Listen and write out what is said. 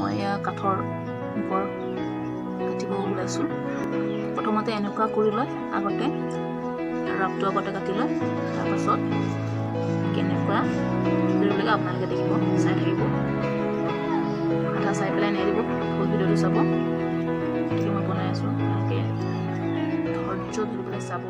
মই কাঠৰ ওপৰ কাটিব ওলাইছোঁ। প্ৰথমতে এনেকুৱা কৰি লয়, আগতে ৰাপটো আগতে কাটি লয়, তাৰপাছত কেনেকুৱা কৰিব লাগে আপোনালোকে দেখিব, চাই থাকিব, আধা চাই পেলাই নেৰিব, ফুল ভিডিঅ'টো চাব। গতিকে মই বনাই আছোঁ, ভালকৈ ধৈৰ্য ধৰি পেলাই চাব।